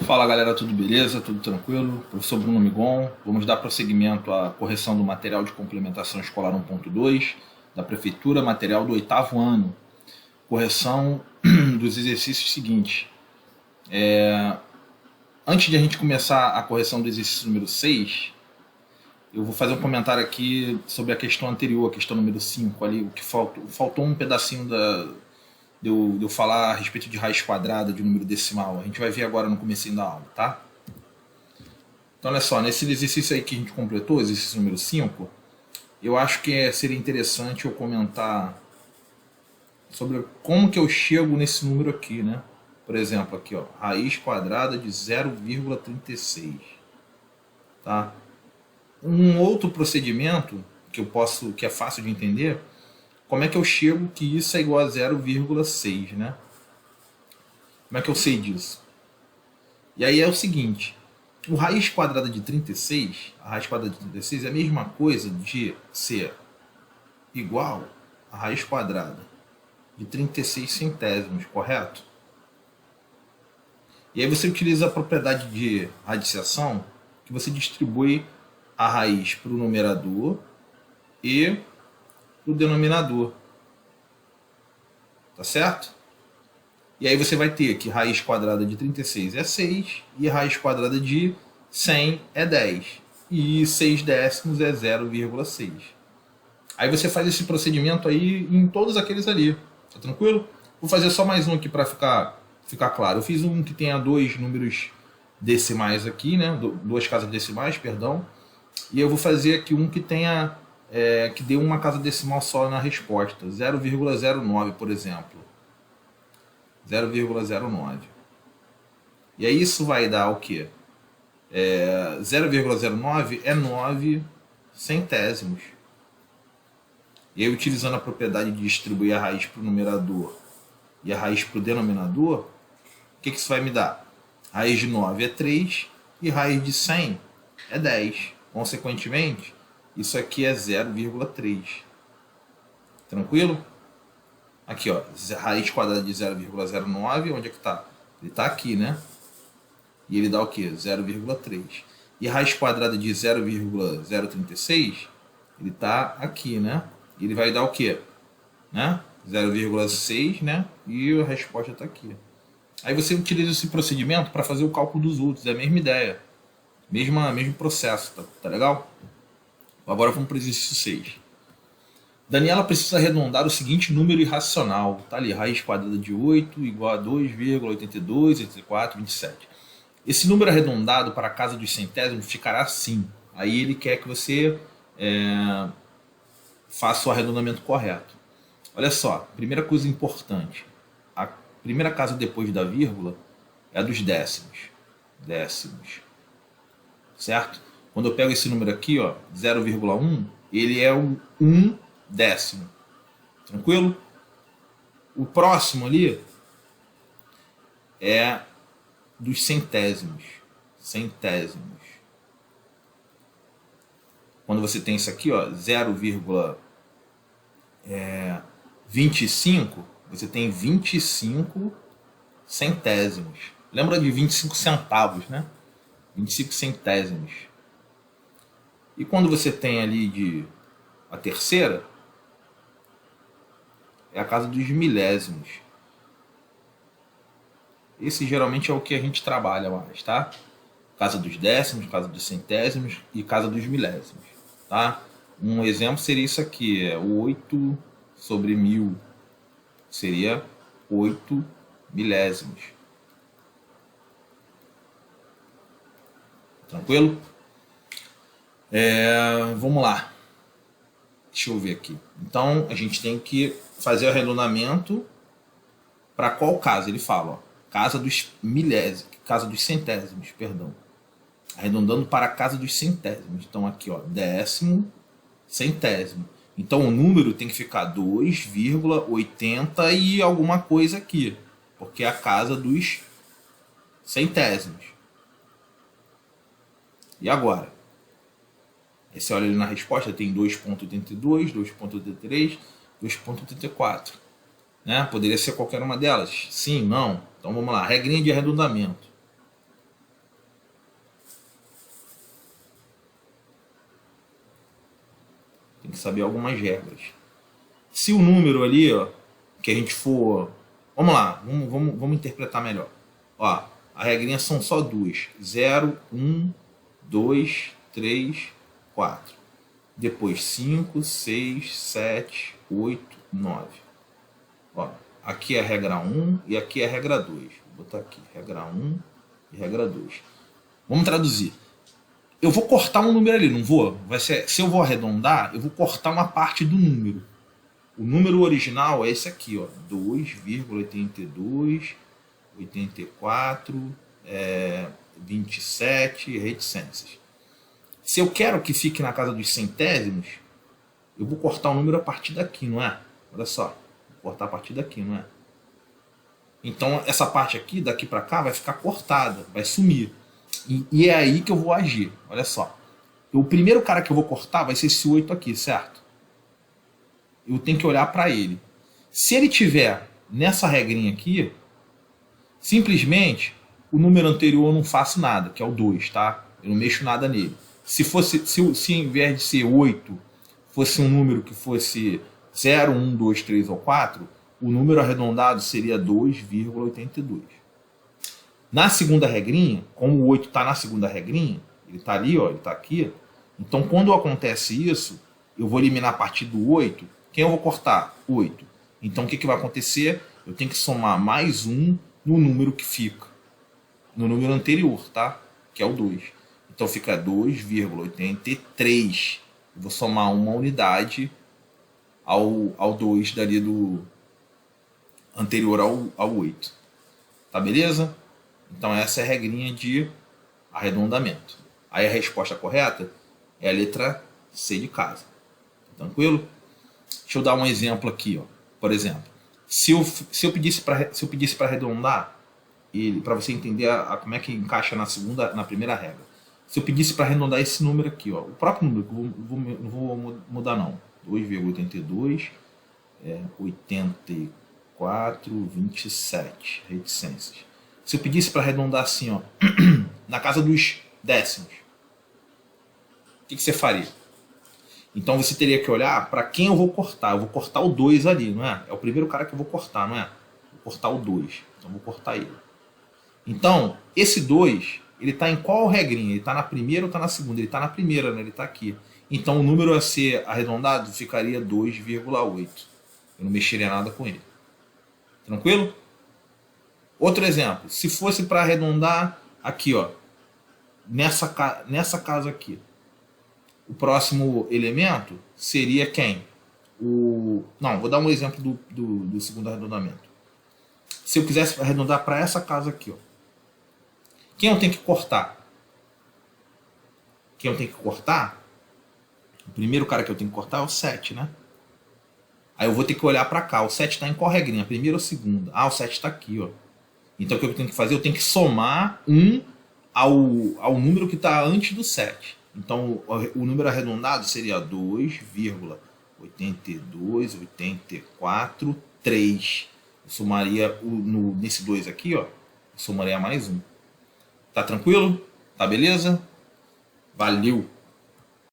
Fala galera, tudo beleza? Tudo tranquilo? Professor Bruno Migon. Vamos dar prosseguimento à correção do material de complementação escolar 1.2 da Prefeitura, material do 8º ano. Correção dos exercícios seguintes. Antes de a gente começar a correção do exercício número 6, eu vou fazer um comentário aqui sobre a questão anterior, a questão número 5, ali, o que faltou um pedacinho de eu falar a respeito de raiz quadrada de número decimal. A gente vai ver agora no comecinho da aula, tá? Então, olha só, nesse exercício aí que a gente completou, exercício número 5, eu acho que seria interessante eu comentar sobre como que eu chego nesse número aqui, né? Por exemplo, aqui, ó, raiz quadrada de 0,36, tá? Um outro procedimento que é fácil de entender, como é que eu chego que isso é igual a 0,6, né? Como é que eu sei disso? E aí é o seguinte, o raiz quadrada de 36, a raiz quadrada de 36 é a mesma coisa de ser igual a raiz quadrada de 36 centésimos, correto? E aí você utiliza a propriedade de radiciação, que você distribui a raiz para o numerador e para o denominador. Tá certo? E aí você vai ter que raiz quadrada de 36 é 6 e raiz quadrada de 100 é 10. E 6 décimos é 0,6. Aí você faz esse procedimento aí em todos aqueles ali. Tá tranquilo? Vou fazer só mais um aqui para ficar claro. Eu fiz um que tenha dois números decimais aqui, né? Duas casas decimais, perdão. E eu vou fazer aqui um que tenha que dê uma casa decimal só na resposta. 0,09, por exemplo. 0,09. E aí isso vai dar o quê? 0,09 é 9 centésimos. E aí, utilizando a propriedade de distribuir a raiz para o numerador e a raiz para o denominador, o que isso vai me dar? Raiz de 9 é 3 e raiz de 100 é 10. Consequentemente, isso aqui é 0,3. Tranquilo? Aqui, ó, raiz quadrada de 0,09, onde é que está? Ele está aqui, né? E ele dá o quê? 0,3. E a raiz quadrada de 0,036, ele está aqui, né? E ele vai dar o quê? Né? 0,6, né? E a resposta está aqui. Aí você utiliza esse procedimento para fazer o cálculo dos outros, é a mesma ideia. Mesmo processo, tá legal? Agora vamos para o exercício 6. Daniela precisa arredondar o seguinte número irracional. Tá ali, raiz quadrada de 8 igual a 2,82, 84, 27. Esse número arredondado para a casa dos centésimos ficará assim. Aí ele quer que você faça o arredondamento correto. Olha só, primeira coisa importante. A primeira casa depois da vírgula é a dos décimos. Décimos. Certo? Quando eu pego esse número aqui, ó, 0,1, ele é o 1 décimo. Tranquilo? O próximo ali é dos centésimos. Centésimos. Quando você tem isso aqui, ó, 0,25, você tem 25 centésimos. Lembra de 25 centavos, né? 25 centésimos. E quando você tem ali a terceira, é a casa dos milésimos. Esse geralmente é o que a gente trabalha mais, tá? Casa dos décimos, casa dos centésimos e casa dos milésimos, tá? Um exemplo seria isso aqui, 8 sobre 1000. Seria 8 milésimos. Tranquilo? Vamos lá. Deixa eu ver aqui. Então, a gente tem que fazer o arredondamento para qual casa? Ele fala, ó, casa dos milésimos, casa dos centésimos, perdão. Arredondando para a casa dos centésimos. Então, aqui, ó, décimo, centésimo. Então, o número tem que ficar 2,80 e alguma coisa aqui, porque é a casa dos centésimos. E agora? Aí você olha ali na resposta, tem 2,82, 2,83, 2,84. Né? Poderia ser qualquer uma delas? Sim, não. Então vamos lá, regrinha de arredondamento. Tem que saber algumas regras. Se o número ali, ó, que a gente for... Vamos lá, vamos interpretar melhor. Ó, a regrinha são só duas. 0, 1, 2, 3, 4. Depois 5, 6, 7, 8, 9. Ó, aqui é a regra 1 e aqui é a regra 2. Vou botar aqui, regra 1 e regra 2. Vamos traduzir. Eu vou cortar um número ali, não vou? Vai ser, se eu vou arredondar, eu vou cortar uma parte do número. O número original é esse aqui, ó, 2,82, 84, 27 reticências. Se eu quero que fique na casa dos centésimos, eu vou cortar o número a partir daqui, não é? Olha só, vou cortar a partir daqui, não é? Então essa parte aqui, daqui para cá, vai ficar cortada, vai sumir. E é aí que eu vou agir, olha só. O primeiro cara que eu vou cortar vai ser esse 8 aqui, certo? Eu tenho que olhar para ele. Se ele tiver nessa regrinha aqui, simplesmente o número anterior eu não faço nada, que é o 2, tá? Eu não mexo nada nele. Se ao invés de ser 8, fosse um número que fosse 0, 1, 2, 3 ou 4, o número arredondado seria 2,82. Na segunda regrinha, como o 8 está na segunda regrinha, ele está ali, ó, ele está aqui. Então, quando acontece isso, eu vou eliminar a partir do 8. Quem eu vou cortar? 8. Então, o que vai acontecer? Eu tenho que somar mais 1 no número que fica. No número anterior, tá? Que é o 2. Então, fica 2,83. Vou somar uma unidade ao 2 dali do anterior ao 8. Tá beleza? Então, essa é a regrinha de arredondamento. Aí, a resposta correta é a letra C de casa. Tranquilo? Deixa eu dar um exemplo aqui, ó. Por exemplo, se eu pedisse para arredondar ele, para você entender como é que encaixa na primeira regra. Se eu pedisse para arredondar esse número aqui, ó, o próprio número, que não vou mudar não, 2,82, 84, 27 reticências. Se eu pedisse para arredondar assim, ó, na casa dos décimos, o que você faria? Então você teria que olhar para quem eu vou cortar. Eu vou cortar o 2 ali, não é? É o primeiro cara que eu vou cortar, não é? Vou cortar o 2. Então vou cortar ele. Então, esse 2, ele está em qual regrinha? Ele está na primeira ou está na segunda? Ele está na primeira, né? Ele está aqui. Então o número a ser arredondado ficaria 2,8. Eu não mexeria nada com ele. Tranquilo? Outro exemplo. Se fosse para arredondar aqui, ó, nessa casa aqui. O próximo elemento seria quem? Não, vou dar um exemplo do segundo arredondamento. Se eu quisesse arredondar para essa casa aqui, ó, quem eu tenho que cortar? Quem eu tenho que cortar? O primeiro cara que eu tenho que cortar é o 7, né? Aí eu vou ter que olhar para cá. O 7 está em qual regrinha? Primeira ou segunda? Ah, o 7 está aqui, ó. Então o que eu tenho que fazer? Eu tenho que somar 1 ao número que está antes do 7. Então, o número arredondado seria 2,82, 84, 3. Eu somaria nesse 2 aqui, ó, eu somaria mais 1. Tá tranquilo? Tá beleza? Valeu!